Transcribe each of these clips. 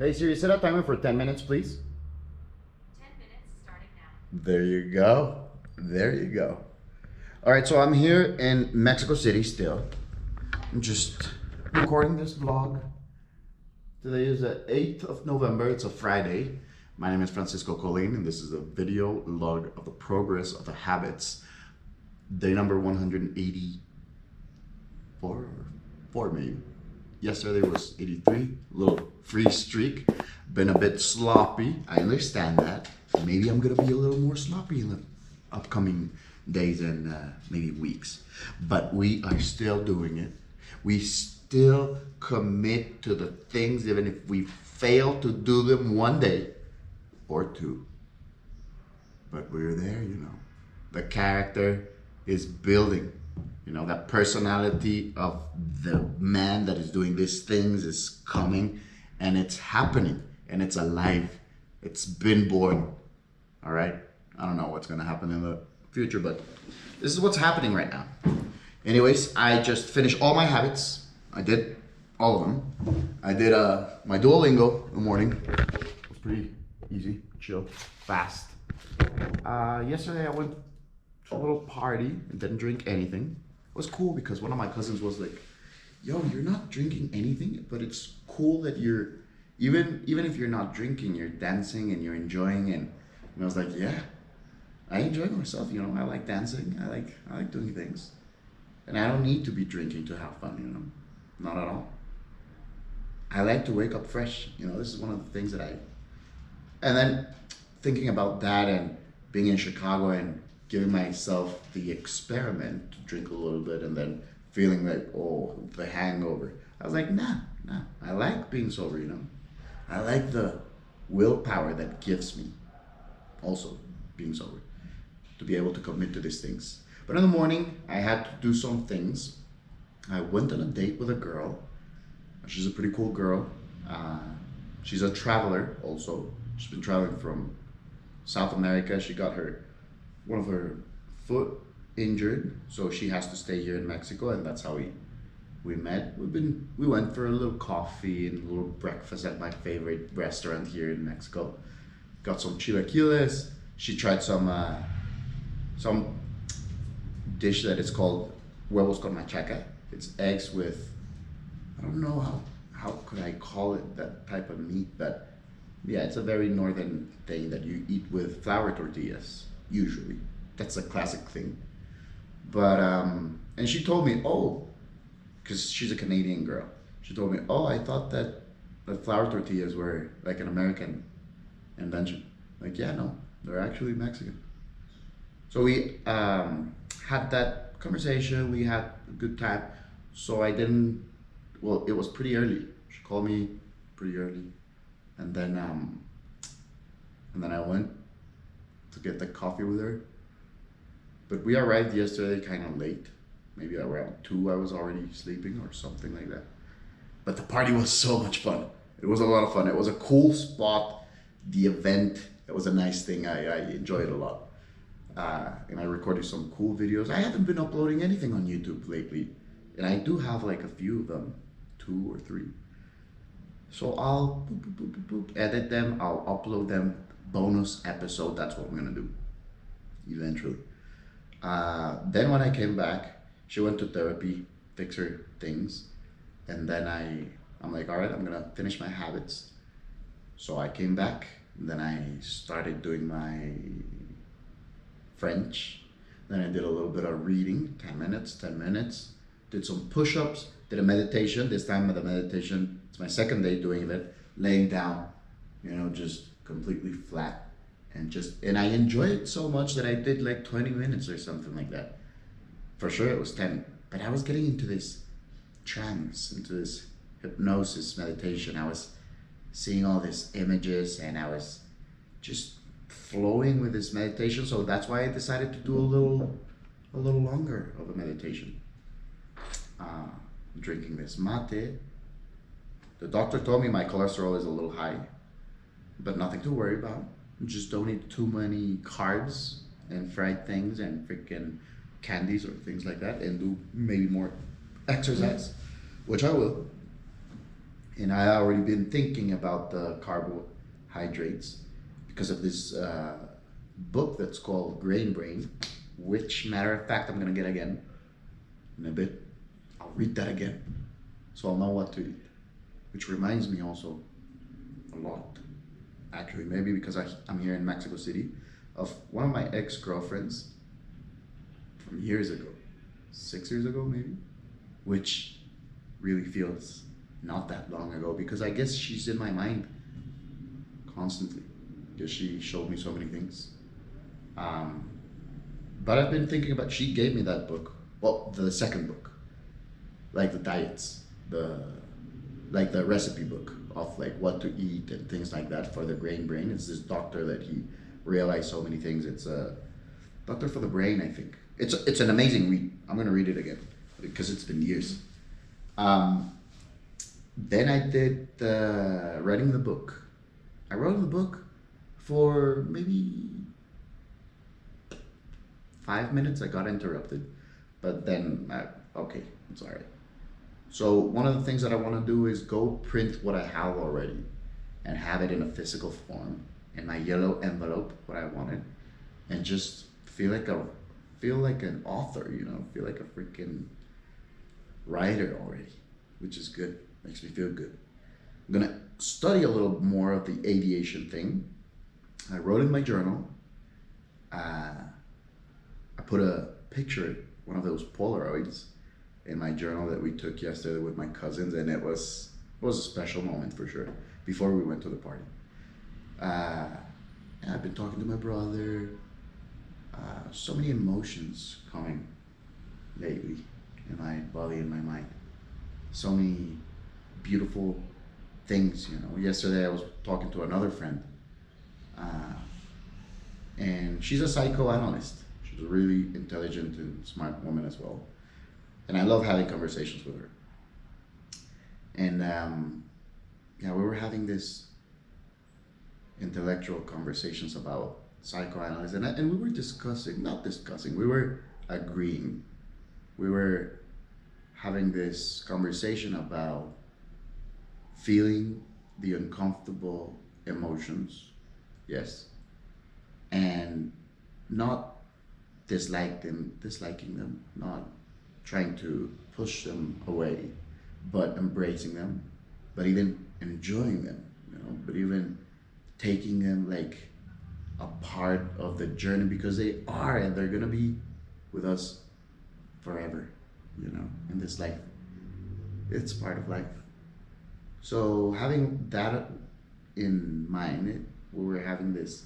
Hey Siri, set a timer for 10 minutes, please. 10 minutes starting now. There you go. There you go. All right, so I'm here in Mexico City still. I'm just recording this vlog. Today is the 8th of November. It's a Friday. My name is Francisco Colin, and this is a video log of the progress of the habits. Day number 184 or 4 maybe. Yesterday was 83, a little free streak. Been a bit sloppy, I understand that. Maybe I'm gonna be a little more sloppy in the upcoming days and maybe weeks. But we are still doing it. We still commit to the things even if we fail to do them one day or two. But we're there, you know. The character is building. You know, that personality of the man that is doing these things is coming and it's happening and it's alive. It's been born. All right. I don't know what's going to happen in the future, but this is what's happening right now. Anyways, I just finished all my habits. I did all of them. I did my Duolingo in the morning. It was pretty easy, chill, fast. Yesterday I went to a little party and didn't drink anything. It was cool because one of my cousins was like, yo, you're not drinking anything, but it's cool that you're, even if you're not drinking, you're dancing and you're enjoying. And I was like, yeah, I enjoy myself, you know, I like dancing, I like doing things. And I don't need to be drinking to have fun, you know, not at all. I like to wake up fresh, you know, this is one of the things that and then thinking about that and being in Chicago and giving myself the experiment to drink a little bit and then feeling like, oh, the hangover. I was like, nah, I like being sober, you know. I like the willpower that gives me also being sober to be able to commit to these things. But in the morning, I had to do some things. I went on a date with a girl. She's a pretty cool girl. She's a traveler also. She's been traveling from South America. She got one of her foot injured, so she has to stay here in Mexico, and that's how we met. We went for a little coffee and a little breakfast at my favorite restaurant here in Mexico. Got some chilaquiles. She tried some dish that is called huevos con machaca. It's eggs with, I don't know how could I call it, that type of meat, but yeah, it's a very northern thing that you eat with flour tortillas. Usually, that's a classic thing. But and she told me, oh, because she's a Canadian girl. She told me, oh, I thought that the flour tortillas were like an American invention. Like, yeah, no, they're actually Mexican. So we had that conversation. We had a good time. So I didn't. Well, it was pretty early. She called me pretty early, and then I went to get the coffee with her. But we arrived yesterday kind of late. Maybe around 2 I was already sleeping or something like that. But the party was so much fun. It was a lot of fun. It was a cool spot. The event, it was a nice thing. I enjoyed it a lot. And I recorded some cool videos. I haven't been uploading anything on YouTube lately. And I do have like a few of them, 2 or 3. So I'll edit them. I'll upload them. Bonus episode. That's what I'm gonna do eventually. Then when I came back, she went to therapy, fix her things, and then I'm like, all right, I'm gonna finish my habits. So I came back, and then I started doing my French. Then I did a little bit of reading, 10 minutes. Did some push-ups, did a meditation. This time the meditation, it's my second day doing it, laying down, you know, just completely flat. And I enjoyed it so much that I did like 20 minutes or something like that. For sure it was 10, but I was getting into this trance, into this hypnosis meditation. I was seeing all these images and I was just flowing with this meditation. So that's why I decided to do a little longer of a meditation. Drinking this mate. The doctor told me my cholesterol is a little high, but nothing to worry about. Just don't eat too many carbs and fried things and freaking candies or things like that, and do maybe more exercise, which I will. And I already been thinking about the carbohydrates because of this book that's called Grain Brain, which, matter of fact, I'm gonna get again in a bit. I'll read that again, so I'll know what to eat. Which reminds me also a lot, actually, maybe because I'm here in Mexico City, of one of my ex-girlfriends from years ago, 6 years ago maybe, which really feels not that long ago, because I guess she's in my mind constantly because she showed me so many things. But I've been thinking about, she gave me that book, well, the second book, like the diets, like the recipe book of like what to eat and things like that for the Grain Brain. It's this doctor that he realized so many things. It's a doctor for the brain, I think. It's an amazing read. I'm gonna read it again because it's been years. Then I did writing the book. I wrote the book for maybe 5 minutes. I got interrupted, but then okay, it's all right. So one of the things that I want to do is go print what I have already and have it in a physical form in my yellow envelope, what I wanted, and just feel like an author, you know, feel like a freaking writer already, which is good. Makes me feel good. I'm gonna study a little more of the aviation thing. I wrote in my journal. I put a picture, one of those Polaroids, in my journal that we took yesterday with my cousins, and it was a special moment for sure. Before we went to the party, and I've been talking to my brother. So many emotions coming lately in my body and my mind. So many beautiful things, you know. Yesterday I was talking to another friend, and she's a psychoanalyst. She's a really intelligent and smart woman as well, and I love having conversations with her. And yeah, we were having this intellectual conversations about psychoanalysis, and we were we were agreeing. We were having this conversation about feeling the uncomfortable emotions, yes, and not disliking them, not trying to push them away, but embracing them, but even enjoying them, you know, but even taking them like a part of the journey, because they are, and they're gonna be with us forever, you know, in this life. It's part of life. So having that in mind, we were having this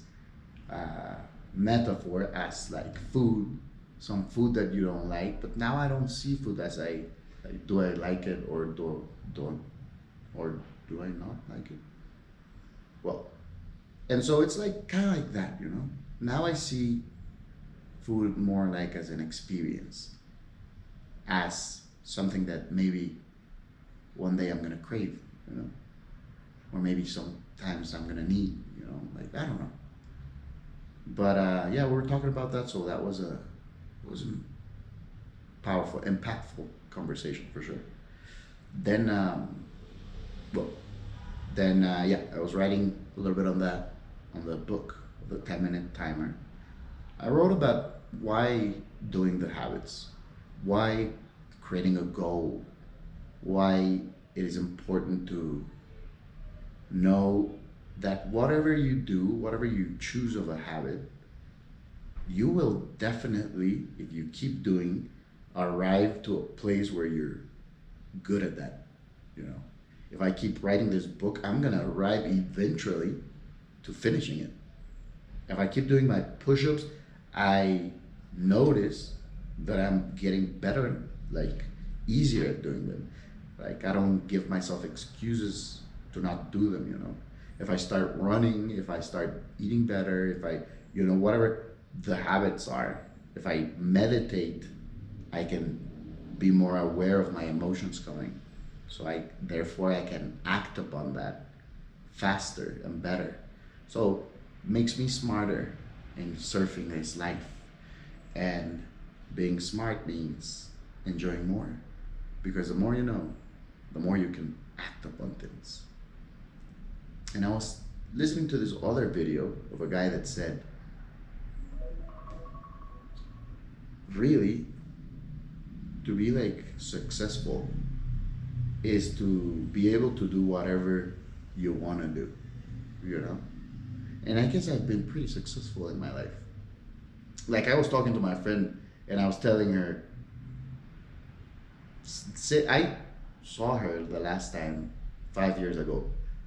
metaphor as like food, some food that you don't like, but now I don't see food as like, do I like it or don't, or do I not like it? Well, and so it's like kind of like that, you know. Now I see food more like as an experience, as something that maybe one day I'm gonna crave, you know, or maybe sometimes I'm gonna need, you know, like I don't know. But yeah, we were talking about that, so that was a powerful, impactful conversation for sure. Then, well, then yeah, I was writing a little bit on that, on the book, the 10-minute timer. I wrote about why doing the habits, why creating a goal, why it is important to know that whatever you do, whatever you choose of a habit, you will definitely, if you keep doing, arrive to a place where you're good at that, you know. If I keep writing this book, I'm gonna arrive eventually to finishing it. If I keep doing my push-ups, I notice that I'm getting better, like easier at doing them. Like I don't give myself excuses to not do them, you know. If I start running, if I start eating better, if I, you know, whatever the habits are, if I meditate, I can be more aware of my emotions coming. So therefore I can act upon that faster and better. So makes me smarter in surfing this life. And being smart means enjoying more, because the more you know, the more you can at abundance. And I was listening to this other video of a guy that said, really, to be like successful is to be able to do whatever you want to do, you know? And I guess I've been pretty successful in my life. Like I was talking to my friend and I was telling her, I saw her the last time 5 years ago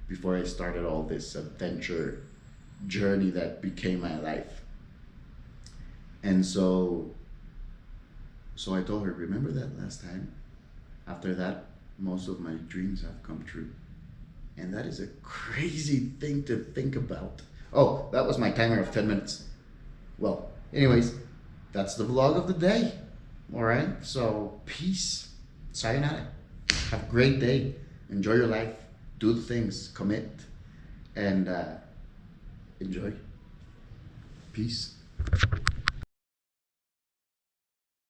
before I started all this adventure journey that became my life. And so I told her, remember that last time? After that, most of my dreams have come true. And that is a crazy thing to think about. Oh, that was my timer of 10 minutes. Well, anyways, that's the vlog of the day. All right, so peace. Sayonara. Have a great day. Enjoy your life. Do the things. Commit. And enjoy. Peace.